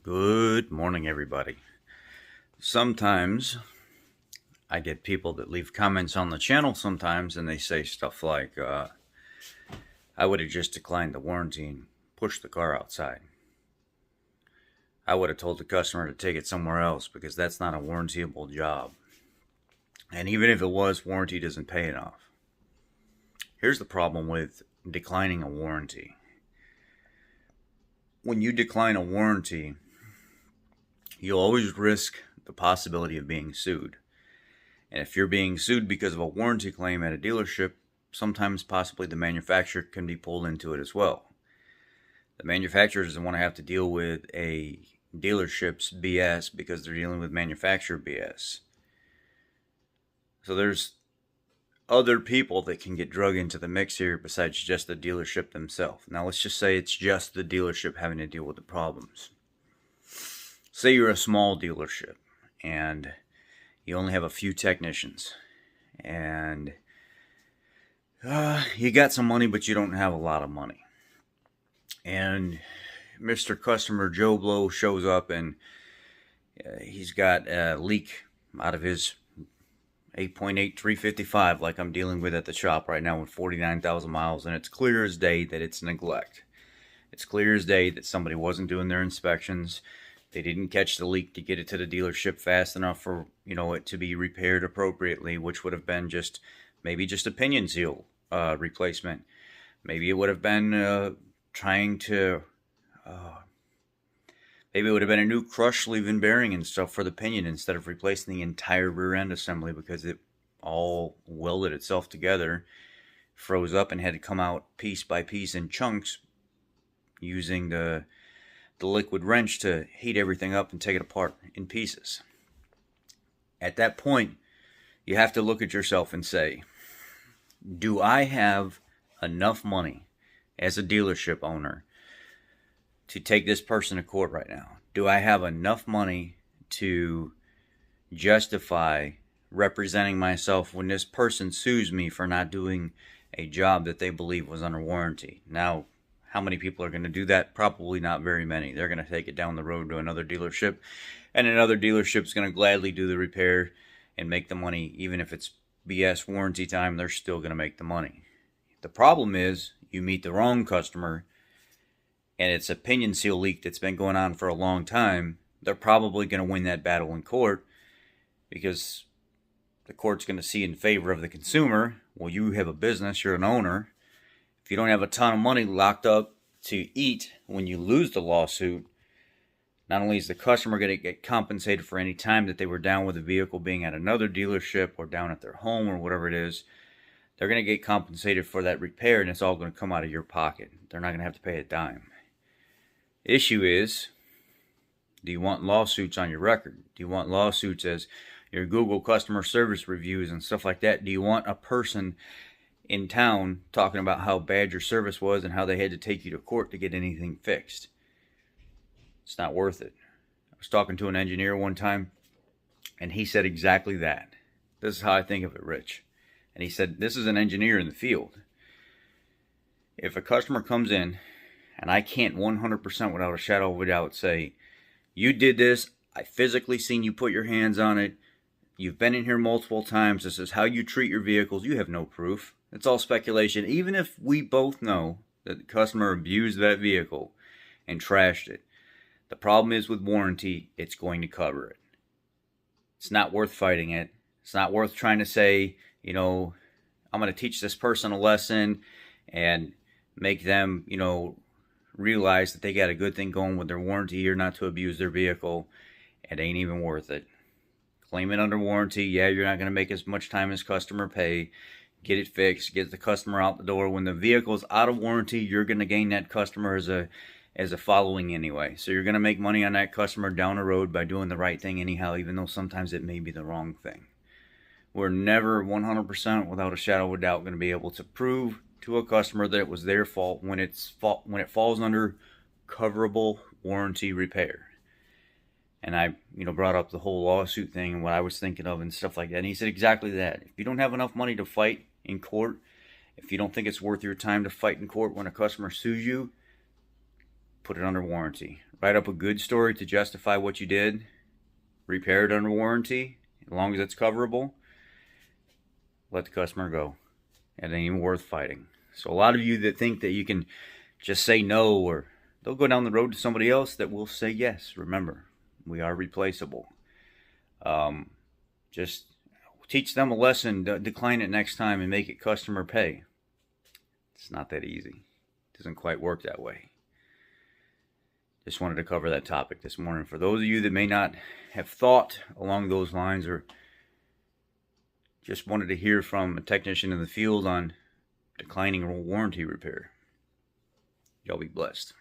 Good morning, everybody. Sometimes I get people that leave comments on the channel sometimes, and they say stuff like, I would have just declined the warranty and pushed the car outside. I would have told the customer to take it somewhere else because that's not a warrantyable job. And even if it was, warranty doesn't pay enough. Here's the problem with declining a warranty. When you decline a warranty, you'll always risk the possibility of being sued. And if you're being sued because of a warranty claim at a dealership, sometimes possibly the manufacturer can be pulled into it as well. The manufacturer doesn't want to have to deal with a dealership's BS because they're dealing with manufacturer BS. So there's other people that can get drug into the mix here besides just the dealership themselves. Now let's just say it's just the dealership having to deal with the problems. Say you're a small dealership and you only have a few technicians and you got some money, but you don't have a lot of money. And Mr. Customer Joe Blow shows up and he's got a leak out of his 8.8 355 like I'm dealing with at the shop right now with 49,000 miles, and it's clear as day that it's neglect. It's clear as day that somebody wasn't doing their inspections. They didn't catch the leak to get it to the dealership fast enough for, it to be repaired appropriately, which would have been maybe just a pinion seal replacement. Maybe it would have been maybe it would have been a new crush sleeve and bearing and stuff for the pinion instead of replacing the entire rear end assembly because it all welded itself together, froze up, and had to come out piece by piece in chunks using the liquid wrench to heat everything up and take it apart in pieces. At that point, you have to look at yourself and say, do I have enough money as a dealership owner to take this person to court right now? Do I have enough money to justify representing myself when this person sues me for not doing a job that they believe was under warranty? Now, how many people are going to do that? Probably not very many. They're going to take it down the road to another dealership, and another dealership is going to gladly do the repair and make the money. Even if it's BS warranty time, they're still going to make the money. The problem is you meet the wrong customer and it's a pinion seal leak that's been going on for a long time. They're probably going to win that battle in court because the court's going to see in favor of the consumer. Well, you have a business, you're an owner. If you don't have a ton of money locked up to eat when you lose the lawsuit, not only is the customer going to get compensated for any time that they were down with the vehicle being at another dealership or down at their home or whatever it is, they're going to get compensated for that repair, and it's all going to come out of your pocket. They're not going to have to pay a dime. The issue is, do you want lawsuits on your record? Do you want lawsuits as your Google customer service reviews and stuff like that? Do you want a person in town talking about how bad your service was and how they had to take you to court to get anything fixed? It's not worth it. I was talking to an engineer one time, and he said exactly that. This is how I think of it, Rich. And he said, this is an engineer in the field. If a customer comes in, and I can't 100% without a shadow of a doubt say, you did this, I physically seen you put your hands on it, you've been in here multiple times, this is how you treat your vehicles, you have no proof. It's all speculation. Even if we both know that the customer abused that vehicle and trashed it, the problem is with warranty, it's going to cover it. It's not worth fighting it. It's not worth trying to say, I'm going to teach this person a lesson and make them, realize that they got a good thing going with their warranty here, not to abuse their vehicle. It ain't even worth it. Claim it under warranty. Yeah, you're not going to make as much time as customer pay. Get it fixed. Get the customer out the door. When the vehicle's out of warranty, you're going to gain that customer as a following anyway. So you're going to make money on that customer down the road by doing the right thing anyhow, even though sometimes it may be the wrong thing. We're never 100% without a shadow of a doubt going to be able to prove to a customer that it was their fault when it falls under coverable warranty repair. And I, brought up the whole lawsuit thing and what I was thinking of and stuff like that. And he said exactly that. If you don't have enough money to fight in court, if you don't think it's worth your time to fight in court when a customer sues you, put it under warranty. Write up a good story to justify what you did. Repair it under warranty, as long as it's coverable. Let the customer go. It ain't even worth fighting. So a lot of you that think that you can just say no, or they'll go down the road to somebody else that will say yes. Remember, we are replaceable. Just teach them a lesson, decline it next time, and make it customer pay. It's not that easy. It doesn't quite work that way. Just wanted to cover that topic this morning. For those of you that may not have thought along those lines, or just wanted to hear from a technician in the field on declining warranty repair, y'all be blessed.